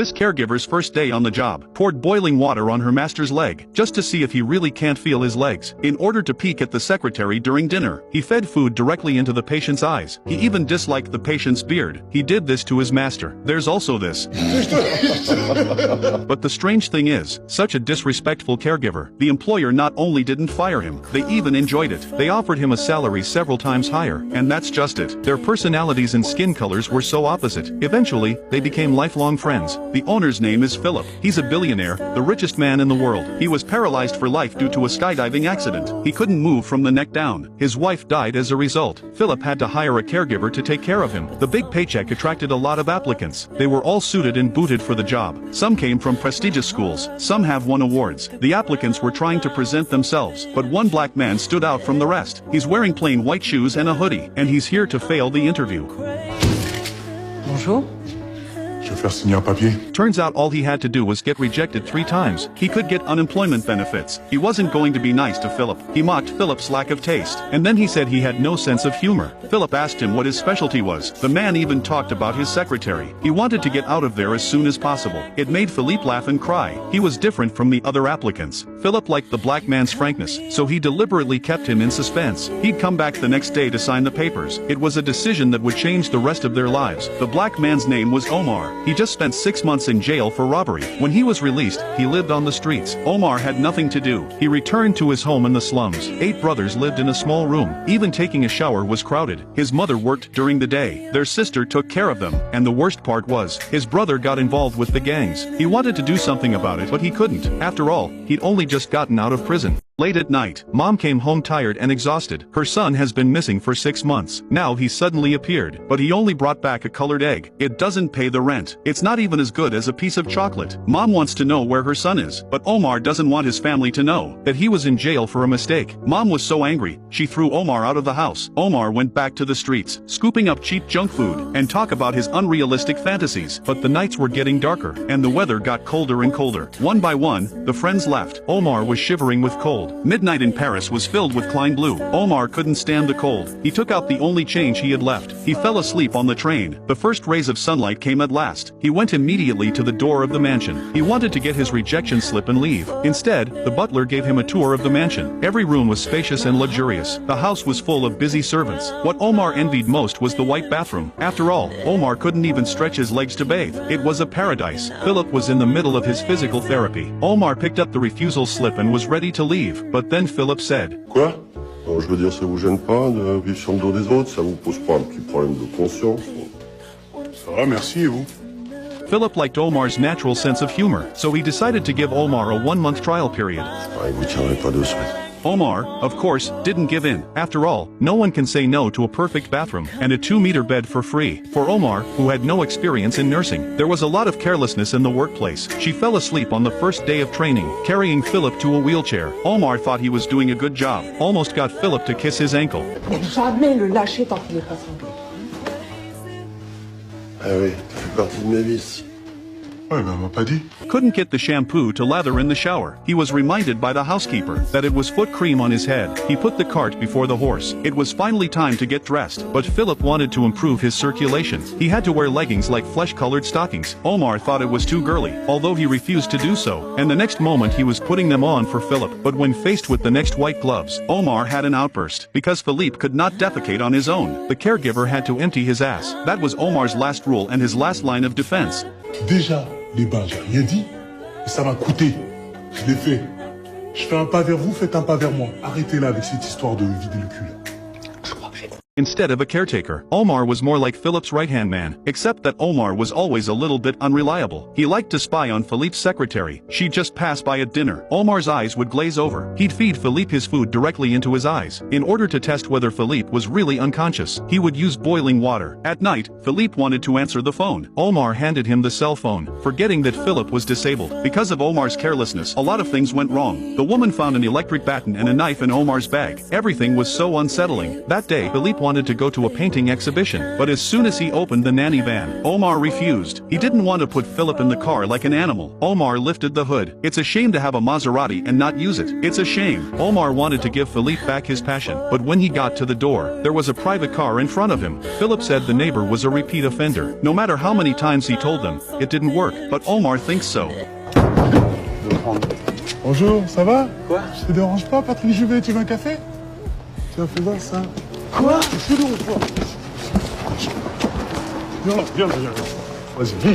This caregiver's first day on the job poured boiling water on her master's leg, just to see if he really can't feel his legs. In order to peek at the secretary during dinner, he fed food directly into the patient's eyes. He even disliked the patient's beard. He did this to his master. There's also this. But the strange thing is, such a disrespectful caregiver, the employer not only didn't fire him, they even enjoyed it. They offered him a salary several times higher, and that's just it. Their personalities and skin colors were so opposite. Eventually, they became lifelong friends. The owner's name is Philip. He's a billionaire, the richest man in the world. He was paralyzed for life due to a skydiving accident. He couldn't move from the neck down. His wife died as a result. Philip had to hire a caregiver to take care of him. The big paycheck attracted a lot of applicants. They were all suited and booted for the job. Some came from prestigious schools. Some have won awards. The applicants were trying to present themselves, but one black man stood out from the rest. He's wearing plain white shoes and a hoodie, and he's here to fail the interview. Bonjour. Je vais faire signer un papier. Turns out all he had to do was get rejected 3 times. He could get unemployment benefits. He wasn't going to be nice to Philip. He mocked Philip's lack of taste. And then he said he had no sense of humor. Philip asked him what his specialty was. The man even talked about his secretary. He wanted to get out of there as soon as possible. It made Philippe laugh and cry. He was different from the other applicants. Philip liked the black man's frankness, so he deliberately kept him in suspense. He'd come back the next day to sign the papers. It was a decision that would change the rest of their lives. The black man's name was Omar. He just spent 6 months in jail for robbery. When he was released, he lived on the streets. Omar had nothing to do. He returned to his home in the slums. 8 brothers lived in a small room. Even taking a shower was crowded. His mother worked during the day. Their sister took care of them. And the worst part was, his brother got involved with the gangs. He wanted to do something about it, but he couldn't. After all, he'd only just gotten out of prison. Late at night, Mom came home tired and exhausted. Her son has been missing for 6 months. Now he suddenly appeared, but he only brought back a colored egg. It doesn't pay the rent. It's not even as good as a piece of chocolate. Mom wants to know where her son is, but Omar doesn't want his family to know that he was in jail for a mistake. Mom was so angry, she threw Omar out of the house. Omar went back to the streets, scooping up cheap junk food, and talk about his unrealistic fantasies. But the nights were getting darker, and the weather got colder and colder. One by one, the friends left. Omar was shivering with cold. Midnight in Paris was filled with Klein Blue. Omar couldn't stand the cold. He took out the only change he had left. He fell asleep on the train. The first rays of sunlight came at last. He went immediately to the door of the mansion. He wanted to get his rejection slip and leave. Instead, the butler gave him a tour of the mansion. Every room was spacious and luxurious. The house was full of busy servants. What Omar envied most was the white bathroom. After all, Omar couldn't even stretch his legs to bathe. It was a paradise. Philip was in the middle of his physical therapy. Omar picked up the refusal slip and was ready to leave, but then Philip said, Quoi? Je veux dire, ça vous gêne pas de vivre sur le dos des autres? Ça vous pose pas un petit problème de conscience? Ça va, merci, et vous? Philip liked Omar's natural sense of humor, so he decided to give Omar a 1-month trial period. Vous tiendrez pas 2 semaines. Omar, of course, didn't give in. After all, no one can say no to a perfect bathroom and a 2-meter bed for free. For Omar, who had no experience in nursing, there was a lot of carelessness in the workplace. She fell asleep on the first day of training, carrying Philip to a wheelchair. Omar thought he was doing a good job, almost got Philip to kiss his ankle. Jamais le lâcher tant qu'il n'est pas santé. Ah oui, ça fait partie de mes vices. Ouais, mais on m'a pas dit. Couldn't get the shampoo to lather in the shower. He was reminded by the housekeeper that it was foot cream on his head. He put the cart before the horse. It was finally time to get dressed, but Philip wanted to improve his circulation. He had to wear leggings like flesh-colored stockings. Omar thought it was too girly, although he refused to do so, and the next moment he was putting them on for Philip. But when faced with the next white gloves, Omar had an outburst, because Philippe could not defecate on his own. The caregiver had to empty his ass. That was Omar's last rule and his last line of defense. Déjà, les bains, j'ai rien dit, et ça m'a coûté. Je l'ai fait. Je fais un pas vers vous, faites un pas vers moi. Arrêtez là avec cette histoire de vider le cul. Instead of a caretaker, Omar was more like Philip's right-hand man, except that Omar was always a little bit unreliable. He liked to spy on Philippe's secretary. She'd just pass by at dinner. Omar's eyes would glaze over. He'd feed Philippe his food directly into his eyes. In order to test whether Philippe was really unconscious, he would use boiling water. At night, Philippe wanted to answer the phone. Omar handed him the cell phone, forgetting that Philippe was disabled. Because of Omar's carelessness, a lot of things went wrong. The woman found an electric baton and a knife in Omar's bag. Everything was so unsettling. That day, Philippe wanted wanted to go to a painting exhibition, but as soon as he opened the nanny van, Omar refused. He didn't want to put Philip in the car like an animal. Omar lifted the hood. It's a shame to have a Maserati and not use it. It's a shame. Omar wanted to give Philippe back his passion, but when he got to the door, there was a private car in front of him. Philip said the neighbor was a repeat offender. No matter how many times he told them, it didn't work, but Omar thinks so. Bonjour, ça va? Quoi? Je te dérange pas, Patrick Juvet, tu veux un café? Tiens, fais voir ça. Quoi? Je te dérange pas. Viens. Vas-y, viens.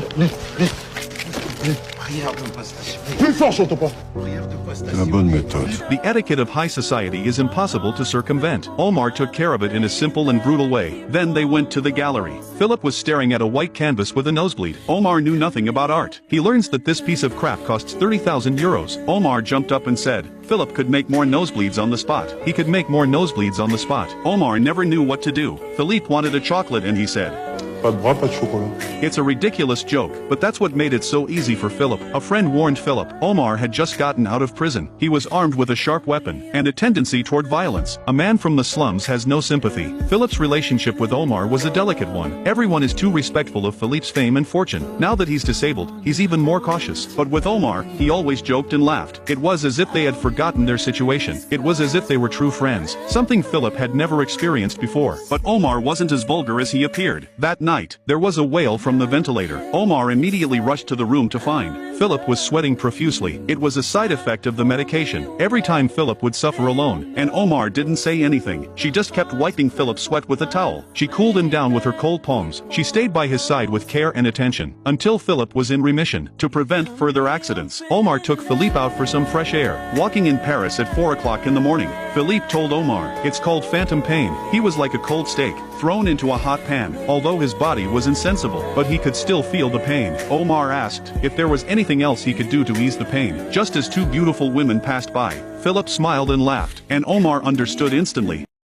C'est la bonne méthode. The etiquette of high society is impossible to circumvent. Omar took care of it in a simple and brutal way. Then they went to the gallery. Philip was staring at a white canvas with a nosebleed. Omar knew nothing about art. He learns that this piece of crap costs 30,000 euros. Omar jumped up and said, Philip could make more nosebleeds on the spot. He could make more nosebleeds on the spot. Omar never knew what to do. Philippe wanted a chocolate and he said, Pas de bras, pas de chocolat. it's a ridiculous joke, but that's what made it so easy for Philip. A friend warned Philip. Omar had just gotten out of prison. He was armed with a sharp weapon and a tendency toward violence. A man from the slums has no sympathy. Philip's relationship with Omar was a delicate one. Everyone is too respectful of Philippe's fame and fortune. Now that he's disabled, he's even more cautious. But with Omar, he always joked and laughed. It was as if they had forgotten their situation. It was as if they were true friends, something Philip had never experienced before. But Omar wasn't as vulgar as he appeared. That night, there was a wail from the ventilator. Omar immediately rushed to the room to find. Philip was sweating profusely. It was a side effect of the medication. Every time Philip would suffer alone, and Omar didn't say anything. She just kept wiping Philip's sweat with a towel. She cooled him down with her cold palms. She stayed by his side with care and attention, until Philip was in remission. To prevent further accidents, Omar took Philippe out for some fresh air. Walking in Paris at 4 o'clock in the morning, Philippe told Omar, it's called phantom pain. He was like a cold steak, thrown into a hot pan. Although his body was insensible, but he could still feel the pain. Omar asked if there was anything else he could do to ease the pain. Just as two beautiful women passed by, Philip smiled and laughed, and Omar understood instantly.